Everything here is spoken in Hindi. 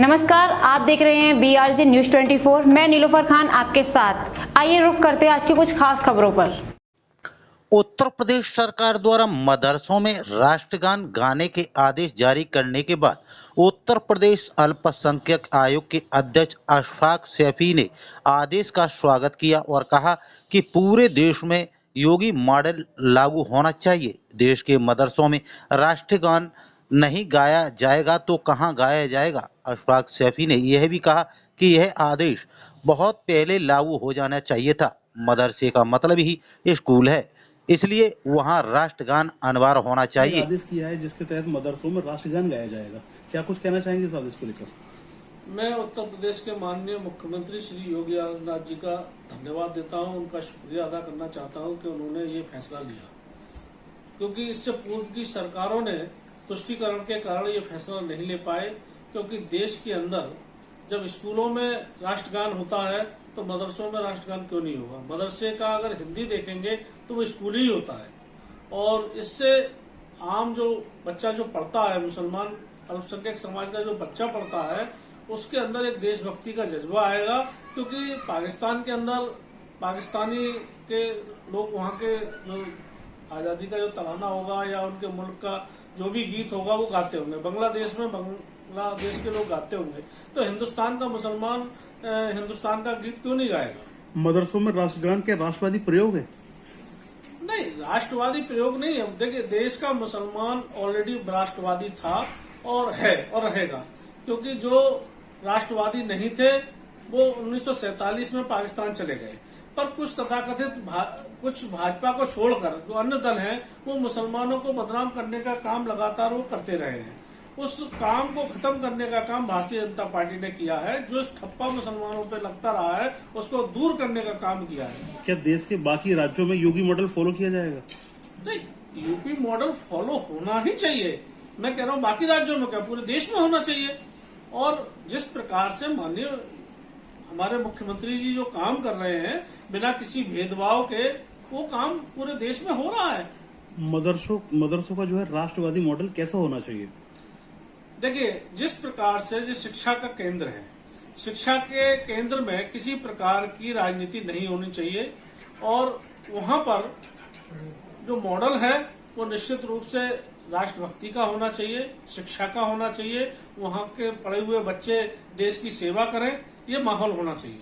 नमस्कार, आप देख रहे हैं BRJ न्यूज 24। मैं नीलोफर खान आपके साथ। आइए रुख करते हैं आज की कुछ खास खबरों पर। उत्तर प्रदेश सरकार द्वारा मदरसों में राष्ट्रगान गाने के आदेश जारी करने के बाद उत्तर प्रदेश अल्पसंख्यक आयोग के अध्यक्ष अशफाक सैफी ने आदेश का स्वागत किया और कहा कि पूरे देश में योगी मॉडल लागू होना चाहिए। देश के मदरसों में राष्ट्रगान नहीं गाया जाएगा तो कहां गाया जाएगा। अशफाक सैफी ने यह भी कहा कि यह आदेश बहुत पहले लागू हो जाना चाहिए था। मदरसे का मतलब ही स्कूल है, इसलिए वहां राष्ट्रगान अनिवार्य होना चाहिए। आदेश किया है जिसके तहत मदरसों में राष्ट्रगान गाया जाएगा। क्या कुछ कहना चाहेंगे इस आदेश को लेकर? मैं उत्तर प्रदेश के माननीय मुख्यमंत्री श्री योगी आदित्यनाथ जी का धन्यवाद देता हूं, उनका शुक्रिया अदा करना चाहता हूं कि उन्होंने ये फैसला लिया, क्योंकि इससे पूर्व की सरकारों ने तुष्टीकरण के कारण ये फैसला नहीं ले पाए। क्योंकि देश के अंदर जब स्कूलों में राष्ट्रगान होता है तो मदरसों में राष्ट्रगान क्यों नहीं होगा? मदरसे का अगर हिंदी देखेंगे तो वो स्कूल ही होता है, और इससे आम जो बच्चा जो पढ़ता है, मुसलमान अल्पसंख्यक समाज का जो बच्चा पढ़ता है, उसके अंदर एक देशभक्ति का जज्बा आएगा। क्योंकि पाकिस्तान के अंदर पाकिस्तानी के लोग वहाँ के जो आजादी का जो तराना होगा या उनके मुल्क का जो भी गीत होगा वो गाते होंगे। बांग्लादेश में बांग्लादेश के लोग गाते होंगे, तो हिंदुस्तान का मुसलमान हिंदुस्तान का गीत क्यों नहीं गाएगा? मदरसों में राष्ट्रगान के राष्ट्रवादी प्रयोग है? नहीं, राष्ट्रवादी प्रयोग नहीं है। देखिए, देश का मुसलमान ऑलरेडी राष्ट्रवादी था और है और रहेगा, क्योंकि जो राष्ट्रवादी नहीं थे वो 1947 में पाकिस्तान चले गए। पर कुछ तथाकथित कुछ भाजपा को छोड़कर जो अन्य दल हैं वो मुसलमानों को बदनाम करने का काम लगातार वो करते रहे हैं। उस काम को खत्म करने का काम भारतीय जनता पार्टी ने किया है। जो ठप्पा मुसलमानों पे लगता रहा है उसको दूर करने का काम किया है। क्या देश के बाकी राज्यों में योगी मॉडल फॉलो किया जाएगा? नहीं, यूपी मॉडल फॉलो होना ही चाहिए। मैं कह रहा हूँ बाकी राज्यों में क्या, पूरे देश में होना चाहिए। और जिस प्रकार से माननीय हमारे मुख्यमंत्री जी जो काम कर रहे हैं बिना किसी भेदभाव के, वो काम पूरे देश में हो रहा है। मदरसों का जो है राष्ट्रवादी मॉडल कैसा होना चाहिए? देखिए, जिस प्रकार से जो शिक्षा का केंद्र है, शिक्षा के केंद्र में किसी प्रकार की राजनीति नहीं होनी चाहिए, और वहां पर जो मॉडल है वो निश्चित रूप से राष्ट्रभक्ति का होना चाहिए, शिक्षा का होना चाहिए। वहां के पढ़े हुए बच्चे देश की सेवा करें, ये माहौल होना चाहिए।